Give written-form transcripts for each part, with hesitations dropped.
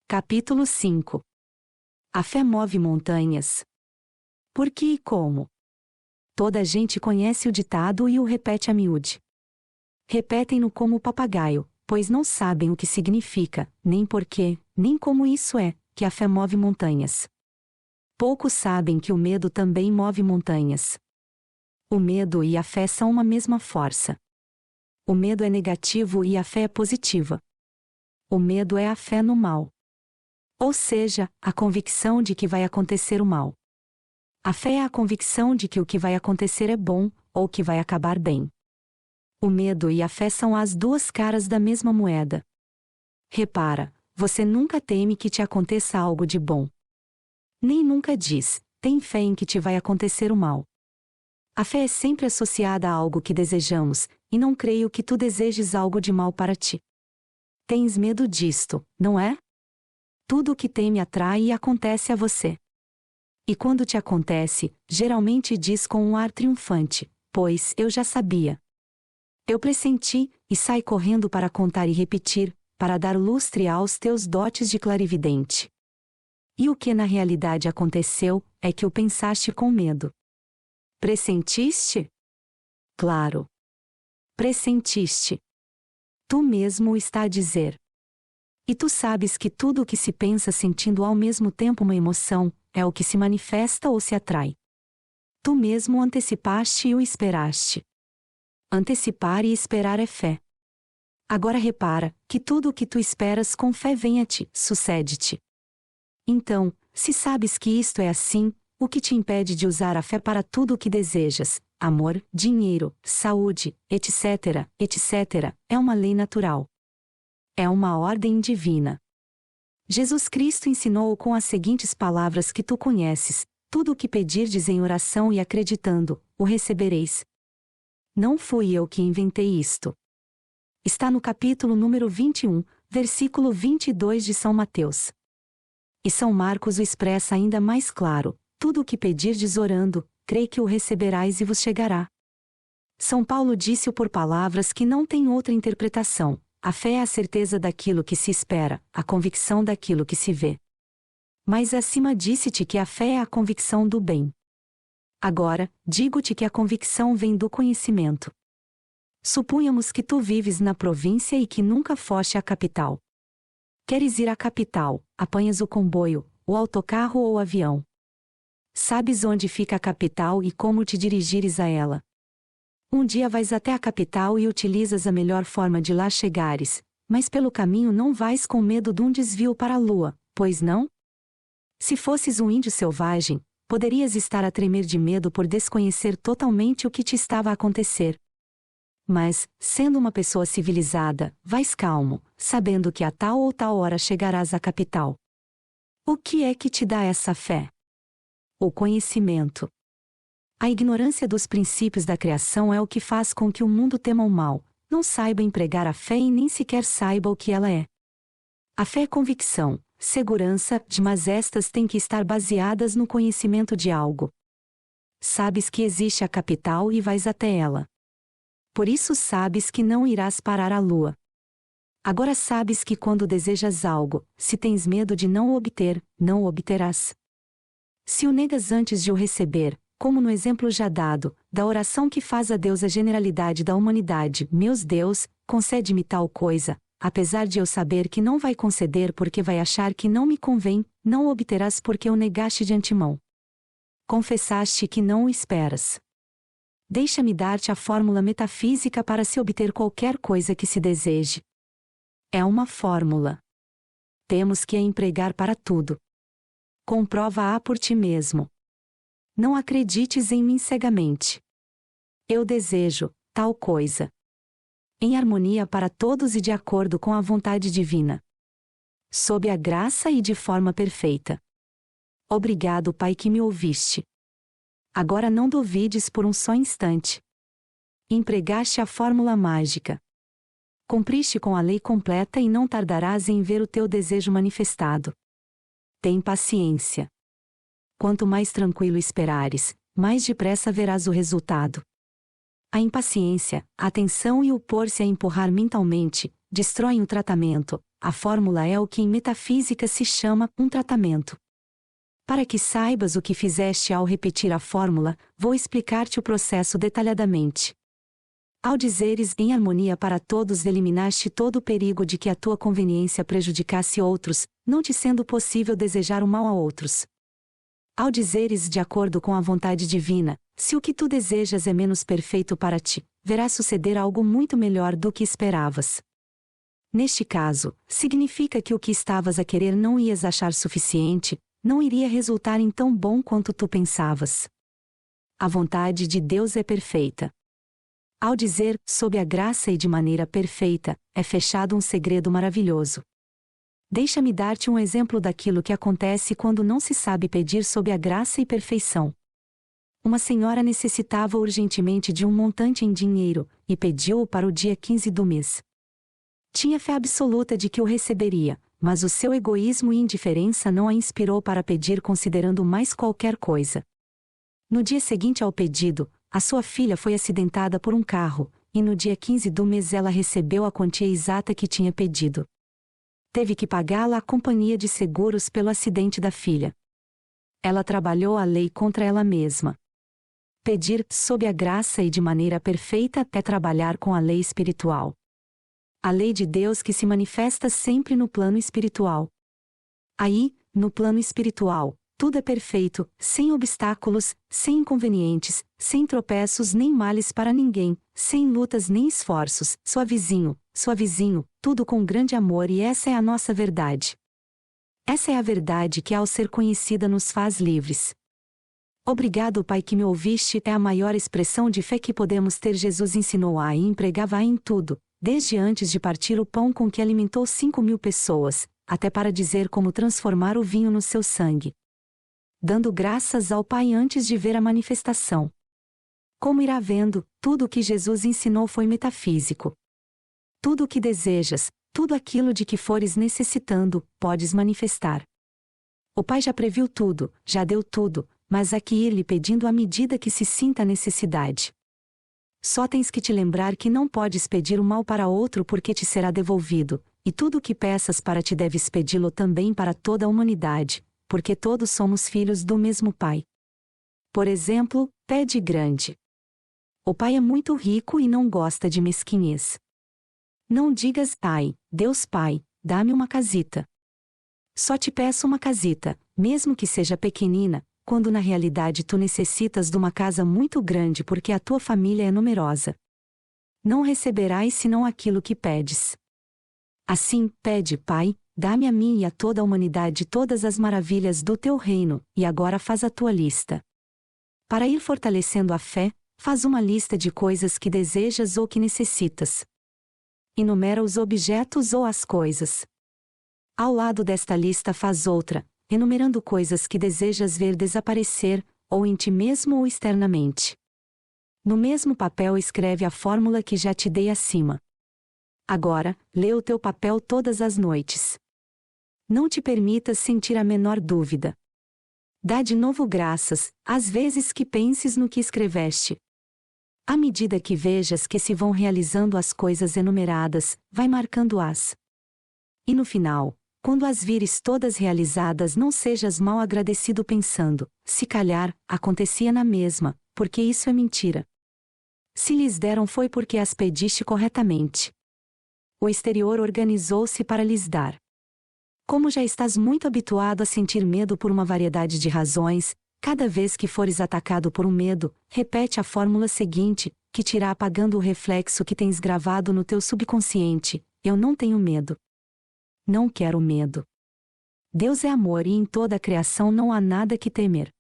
Capítulo 5. A fé move montanhas. Por que e como? Toda a gente conhece o ditado e o repete a miúde. Repetem-no como o papagaio, pois não sabem o que significa, nem porquê, nem como isso é, que a fé move montanhas. Poucos sabem que o medo também move montanhas. O medo e a fé são uma mesma força. O medo é negativo e a fé é positiva. O medo é a fé no mal. Ou seja, a convicção de que vai acontecer o mal. A fé é a convicção de que o que vai acontecer é bom, ou que vai acabar bem. O medo e a fé são as duas caras da mesma moeda. Repara, você nunca teme que te aconteça algo de bom. Nem nunca diz, tem fé em que te vai acontecer o mal. A fé é sempre associada a algo que desejamos, e não creio que tu desejes algo de mal para ti. Tens medo disto, não é? Tudo o que teme atrai e acontece a você. E quando te acontece, geralmente diz com um ar triunfante, pois eu já sabia. Eu pressenti, e sai correndo para contar e repetir, para dar lustre aos teus dotes de clarividente. E o que na realidade aconteceu, é que o pensaste com medo. Pressentiste? Claro. Pressentiste. Tu mesmo o está a dizer. E tu sabes que tudo o que se pensa sentindo ao mesmo tempo uma emoção, é o que se manifesta ou se atrai. Tu mesmo antecipaste e o esperaste. Antecipar e esperar é fé. Agora repara, que tudo o que tu esperas com fé vem a ti, sucede-te. Então, se sabes que isto é assim, o que te impede de usar a fé para tudo o que desejas, amor, dinheiro, saúde, etc., etc., é uma lei natural. É uma ordem divina. Jesus Cristo ensinou com as seguintes palavras que tu conheces: tudo o que pedirdes em oração e acreditando, o recebereis. Não fui eu que inventei isto. Está no capítulo número 21, versículo 22 de São Mateus. E São Marcos o expressa ainda mais claro: tudo o que pedirdes orando, crei que o receberás e vos chegará. São Paulo disse-o por palavras que não têm outra interpretação: a fé é a certeza daquilo que se espera, a convicção daquilo que se vê. Mas acima disse-te que a fé é a convicção do bem. Agora, digo-te que a convicção vem do conhecimento. Supunhamos que tu vives na província e que nunca foste à capital. Queres ir à capital, apanhas o comboio, o autocarro ou o avião. Sabes onde fica a capital e como te dirigires a ela. Um dia vais até a capital e utilizas a melhor forma de lá chegares, mas pelo caminho não vais com medo de um desvio para a lua, pois não? Se fosses um índio selvagem, poderias estar a tremer de medo por desconhecer totalmente o que te estava a acontecer. Mas, sendo uma pessoa civilizada, vais calmo, sabendo que a tal ou tal hora chegarás à capital. O que é que te dá essa fé? O conhecimento. A ignorância dos princípios da criação é o que faz com que o mundo tema o mal, não saiba empregar a fé e nem sequer saiba o que ela é. A fé é convicção, segurança, mas estas têm que estar baseadas no conhecimento de algo. Sabes que existe a capital e vais até ela. Por isso sabes que não irás parar a lua. Agora sabes que quando desejas algo, se tens medo de não o obter, não o obterás. Se o negas antes de o receber, como no exemplo já dado, da oração que faz a Deus a generalidade da humanidade: meus Deus, concede-me tal coisa, apesar de eu saber que não vai conceder porque vai achar que não me convém, não o obterás porque o negaste de antemão. Confessaste que não o esperas. Deixa-me dar-te a fórmula metafísica para se obter qualquer coisa que se deseje. É uma fórmula. Temos que a empregar para tudo. Comprova-a por ti mesmo. Não acredites em mim cegamente. Eu desejo tal coisa. Em harmonia para todos e de acordo com a vontade divina. Sob a graça e de forma perfeita. Obrigado, Pai, que me ouviste. Agora não duvides por um só instante. Empregaste a fórmula mágica. Cumpriste com a lei completa e não tardarás em ver o teu desejo manifestado. Tem paciência. Quanto mais tranquilo esperares, mais depressa verás o resultado. A impaciência, a tensão e o pôr-se a empurrar mentalmente, destroem o tratamento. A fórmula é o que em metafísica se chama um tratamento. Para que saibas o que fizeste ao repetir a fórmula, vou explicar-te o processo detalhadamente. Ao dizeres em harmonia para todos, eliminaste todo o perigo de que a tua conveniência prejudicasse outros, não te sendo possível desejar o mal a outros. Ao dizeres de acordo com a vontade divina, se o que tu desejas é menos perfeito para ti, verás suceder algo muito melhor do que esperavas. Neste caso, significa que o que estavas a querer não ias achar suficiente, não iria resultar em tão bom quanto tu pensavas. A vontade de Deus é perfeita. Ao dizer, sob a graça e de maneira perfeita, é fechado um segredo maravilhoso. Deixa-me dar-te um exemplo daquilo que acontece quando não se sabe pedir sob a graça e perfeição. Uma senhora necessitava urgentemente de um montante em dinheiro, e pediu-o para o dia 15 do mês. Tinha fé absoluta de que o receberia, mas o seu egoísmo e indiferença não a inspirou para pedir considerando mais qualquer coisa. No dia seguinte ao pedido, a sua filha foi acidentada por um carro, e no dia 15 do mês ela recebeu a quantia exata que tinha pedido. Teve que pagá-la à companhia de seguros pelo acidente da filha. Ela trabalhou a lei contra ela mesma. Pedir sob a graça e de maneira perfeita é trabalhar com a lei espiritual. A lei de Deus que se manifesta sempre no plano espiritual. Aí, no plano espiritual, tudo é perfeito, sem obstáculos, sem inconvenientes, sem tropeços nem males para ninguém, sem lutas nem esforços, suavezinho, suavezinho, tudo com grande amor, e essa é a nossa verdade. Essa é a verdade que, ao ser conhecida, nos faz livres. Obrigado, Pai, que me ouviste, é a maior expressão de fé que podemos ter. Jesus ensinou-a e empregava-a em tudo, desde antes de partir o pão com que alimentou 5.000 pessoas, até para dizer como transformar o vinho no seu sangue. Dando graças ao Pai antes de ver a manifestação. Como irá vendo, tudo o que Jesus ensinou foi metafísico. Tudo o que desejas, tudo aquilo de que fores necessitando, podes manifestar. O Pai já previu tudo, já deu tudo, mas há que ir lhe pedindo à medida que se sinta a necessidade. Só tens que te lembrar que não podes pedir o mal para outro porque te será devolvido, e tudo o que peças para ti deves pedi-lo também para toda a humanidade, porque todos somos filhos do mesmo Pai. Por exemplo, pede grande. O Pai é muito rico e não gosta de mesquinhez. Não digas, ai, Deus Pai, dá-me uma casita. Só te peço uma casita, mesmo que seja pequenina, quando na realidade tu necessitas de uma casa muito grande porque a tua família é numerosa. Não receberás senão aquilo que pedes. Assim, pede, Pai, dá-me a mim e a toda a humanidade todas as maravilhas do teu reino, e agora faz a tua lista. Para ir fortalecendo a fé, faz uma lista de coisas que desejas ou que necessitas. Enumera os objetos ou as coisas. Ao lado desta lista faz outra, enumerando coisas que desejas ver desaparecer, ou em ti mesmo ou externamente. No mesmo papel escreve a fórmula que já te dei acima. Agora, lê o teu papel todas as noites. Não te permitas sentir a menor dúvida. Dá de novo graças, às vezes que penses no que escreveste. À medida que vejas que se vão realizando as coisas enumeradas, vai marcando-as. E no final, quando as vires todas realizadas, não sejas mal agradecido pensando, se calhar, acontecia na mesma, porque isso é mentira. Se lhes deram foi porque as pediste corretamente. O exterior organizou-se para lhes dar. Como já estás muito habituado a sentir medo por uma variedade de razões, cada vez que fores atacado por um medo, repete a fórmula seguinte, que te irá apagando o reflexo que tens gravado no teu subconsciente: eu não tenho medo. Não quero medo. Deus é amor e em toda a criação não há nada que temer.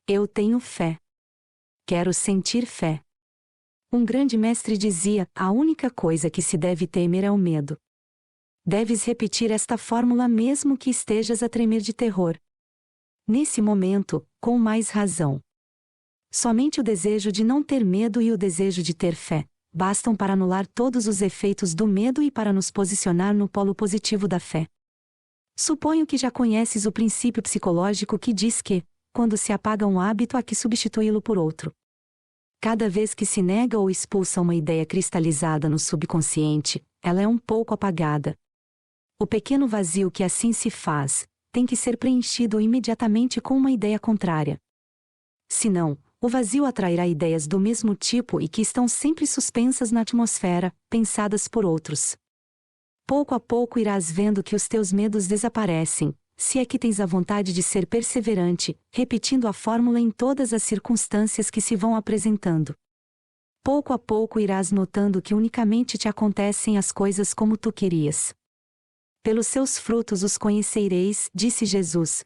Eu tenho fé. Quero sentir fé. Um grande mestre dizia: a única coisa que se deve temer é o medo. Deves repetir esta fórmula mesmo que estejas a tremer de terror. Nesse momento, com mais razão. Somente o desejo de não ter medo e o desejo de ter fé bastam para anular todos os efeitos do medo e para nos posicionar no polo positivo da fé. Suponho que já conheces o princípio psicológico que diz que, quando se apaga um hábito, há que substituí-lo por outro. Cada vez que se nega ou expulsa uma ideia cristalizada no subconsciente, ela é um pouco apagada. O pequeno vazio que assim se faz, tem que ser preenchido imediatamente com uma ideia contrária. Senão, o vazio atrairá ideias do mesmo tipo e que estão sempre suspensas na atmosfera, pensadas por outros. Pouco a pouco irás vendo que os teus medos desaparecem, se é que tens a vontade de ser perseverante, repetindo a fórmula em todas as circunstâncias que se vão apresentando. Pouco a pouco irás notando que unicamente te acontecem as coisas como tu querias. Pelos seus frutos os conhecereis, disse Jesus.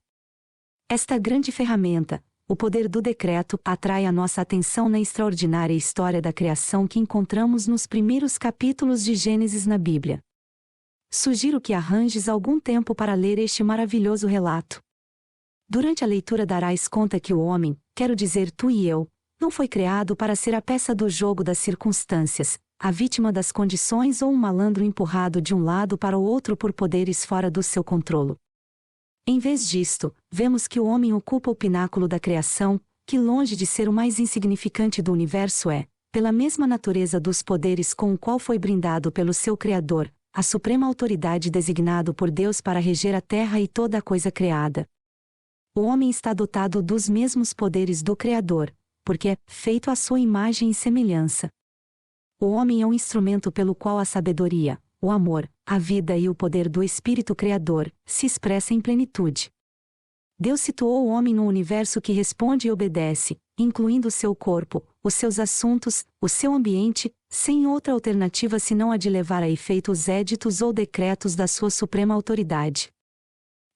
Esta grande ferramenta, o poder do decreto, atrai a nossa atenção na extraordinária história da criação que encontramos nos primeiros capítulos de Gênesis na Bíblia. Sugiro que arranjes algum tempo para ler este maravilhoso relato. Durante a leitura darás conta que o homem, quero dizer tu e eu, não foi criado para ser a peça do jogo das circunstâncias, a vítima das condições ou um malandro empurrado de um lado para o outro por poderes fora do seu controle. Em vez disto, vemos que o homem ocupa o pináculo da criação, que longe de ser o mais insignificante do universo é, pela mesma natureza dos poderes com o qual foi brindado pelo seu Criador, a suprema autoridade designado por Deus para reger a terra e toda a coisa criada. O homem está dotado dos mesmos poderes do Criador, porque é feito à sua imagem e semelhança. O homem é um instrumento pelo qual a sabedoria, o amor, a vida e o poder do Espírito Criador se expressa em plenitude. Deus situou o homem no universo que responde e obedece, incluindo o seu corpo, os seus assuntos, o seu ambiente, sem outra alternativa senão a de levar a efeito os éditos ou decretos da sua suprema autoridade.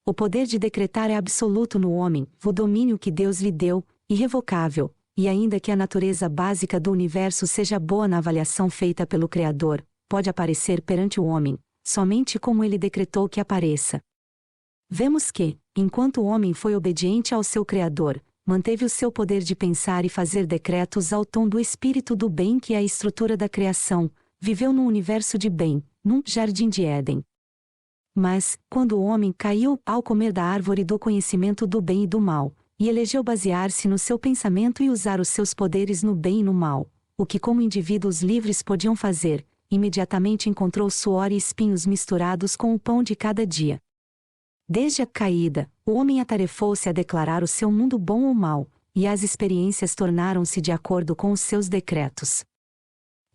O poder de decretar é absoluto no homem, o domínio que Deus lhe deu, irrevogável, e ainda que a natureza básica do universo seja boa na avaliação feita pelo Criador, pode aparecer perante o homem, somente como ele decretou que apareça. Vemos que, enquanto o homem foi obediente ao seu Criador, manteve o seu poder de pensar e fazer decretos ao tom do espírito do bem que é a estrutura da criação, viveu num universo de bem, num jardim de Éden. Mas, quando o homem caiu ao comer da árvore do conhecimento do bem e do mal, e elegeu basear-se no seu pensamento e usar os seus poderes no bem e no mal, o que como indivíduos livres podiam fazer, imediatamente encontrou suor e espinhos misturados com o pão de cada dia. Desde a caída, o homem atarefou-se a declarar o seu mundo bom ou mau, e as experiências tornaram-se de acordo com os seus decretos.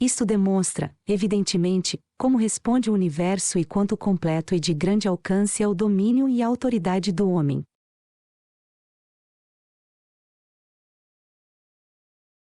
Isto demonstra, evidentemente, como responde o universo e quanto completo e de grande alcance é o domínio e a autoridade do homem.